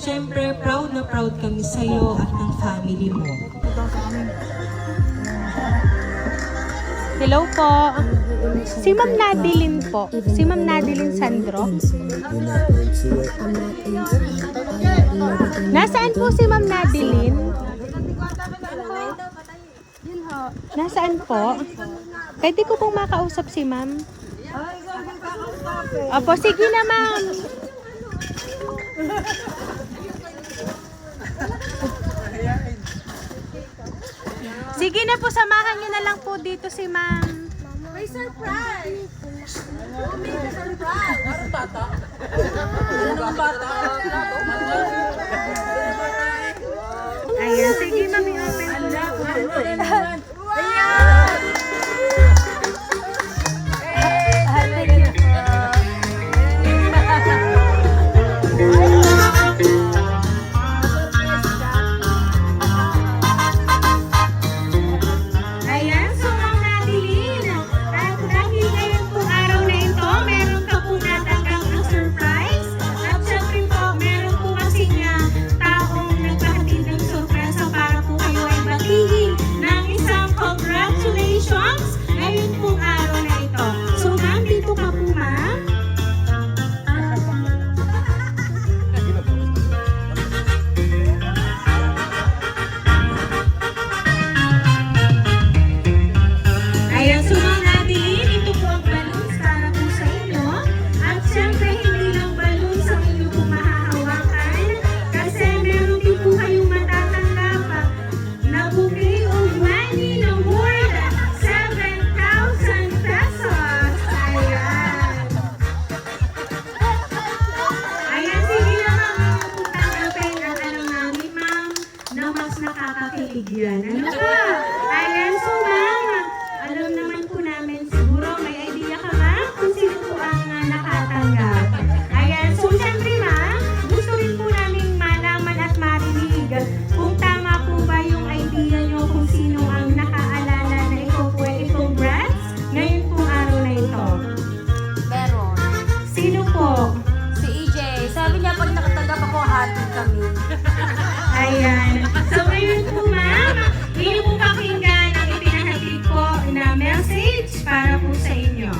Siyempre, proud na proud kami sa'yo at ng family mo. Hello po. Si Ma'am Nadilin po. Si Ma'am Nadilin Sandro. Nasaan po si Ma'am Nadilin? Nasaan po? Pwede ko pong makausap si Ma'am. Opo, sige na Ma'am. Sige na po, samahan nyo na lang po dito si Ma'am. May surprise! May surprise! Parang bata. Ayan, sige Ma'am, i-open ko na po. Ayan, so Ma'am Nadilin, at dahil ngayon pong araw na ito, meron ka po natanggap ng surprise. At syempre po, meron po kasi nga taong nagpahatid ng sorpresa para po kayo ay batiin ng isang congratulations ngayon pong araw na ito. So Ma'am, dito ka po Ma'am. Ayan, so Ma'am Nadilin, ito po ang balloons para po sa inyo. At syempre, hindi lang balloons ang inyo po mahahawakan. Kasi meron din po kayong matatanggap na bouquet of money na worth 7,000 pesos. Ayan. Ayan, sige na Ma'am, inyo po tanggapin. At alam namin Ma'am, na mas nakakakilig yan. Ano ba? Ayan, so Ma'am, alam naman po namin siguro may idea ka Ma'am kung sino po ang nakatanggap. Ayan, so syempre Ma'am, gusto rin po namin malaman at marinig kung tama po ba yung idea nyo kung sino ang nakaalala na ikaw po ay congrats ngayon pong araw na ito. Meron. Sino po? Si EJ. Sabi niya pag nakatanggap ako, happy kami. Ayan. So ngayon po Ma'am, inyo po pakinggan ang ipinahatid po na message para po sa inyo.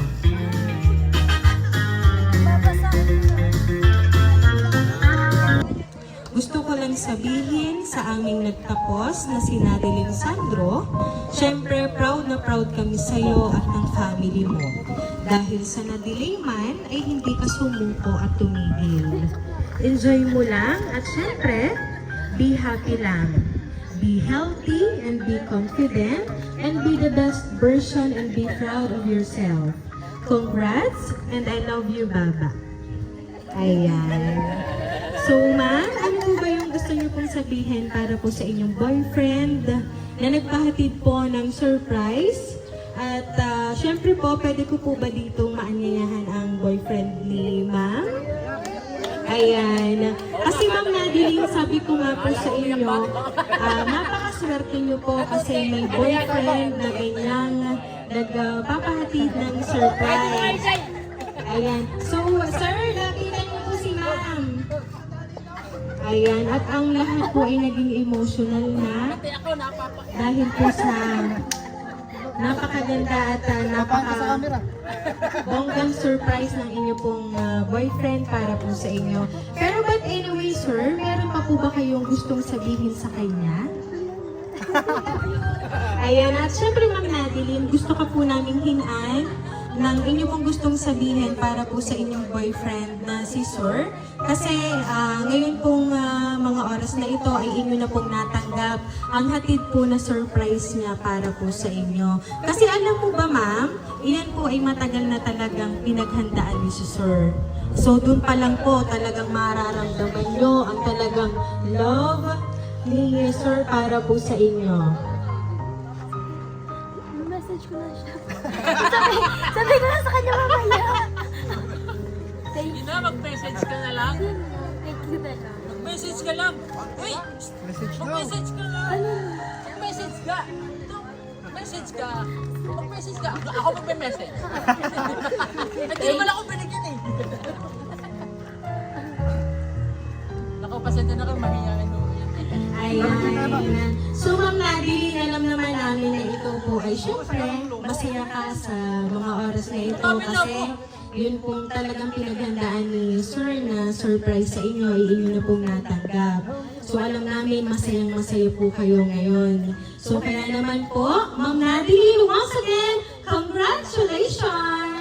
Gusto ko lang sabihin sa aming nagtapos na si Nadilin Sandro, syempre proud na proud kami sa iyo at ng family mo. Dahil sa na-delay man ay hindi ka sumuko at tumigil. Enjoy mo lang at syempre, be happy lang. Be healthy and be confident and be the best version and be proud of yourself. Congrats and I love you, Baba. Ayan. So, Ma'am, ano po ba yung gusto niyo pong sabihin para po sa inyong boyfriend na nagpahatid po ng surprise? At syempre po, pwede ko po ba ditong maanyayahan ang boyfriend ni Ma'am? Ayan. Kasi Ma'am Nadilin, sabi ko nga po sa inyo, napakaswerte niyo po kasi may boyfriend na ganyang nagpapahatid ng surprise. Ayan. So, sir, nakita niyo po si Ma'am. Ayan. At ang lahat po ay naging emotional na dahil po sa napakaganda at bonggang surprise ng inyo pong boyfriend para po sa inyo. Pero but anyway, sir, meron pa po ba kayong gustong sabihin sa kanya? Ayan, at syempre Ma'am Nadilin, gusto ka po namin hinaan ng inyo pong gustong sabihin para po sa inyong boyfriend na si Sir. Kasi ngayon pong mga oras na ito ay inyo na pong natanggap ang hatid po na surprise niya para po sa inyo. Kasi alam mo ba Ma'am, iyan po ay matagal na talagang pinaghandaan ni si Sir. So dun pa lang po talagang mararamdaman nyo ang talagang love ni Sir para po sa inyo. Message ko na siya. sabi ko na sa kanya mamaya. Hindi na, mag-message ka na lang. Thank you na lang. Mag-message ka lang. Uy! Mag-message ka lang. Mag-message ka. Mag-message ka. Mag-message ka. Ako mag-message. Hindi naman ako binigyan eh. Nako, Pasensya na kayo, mahihain ho. Ayan. So, Ma'am Nadine, alam naman namin na ito po ay syempre masaya ka sa mga oras na ito kasi yun pong talagang pinaghandaan ni Sir na surprise sa inyo ay inyo na pong natanggap. So, alam namin masayang-masaya po kayo ngayon. So, kaya naman po, Ma'am Nadine, once again, congratulations!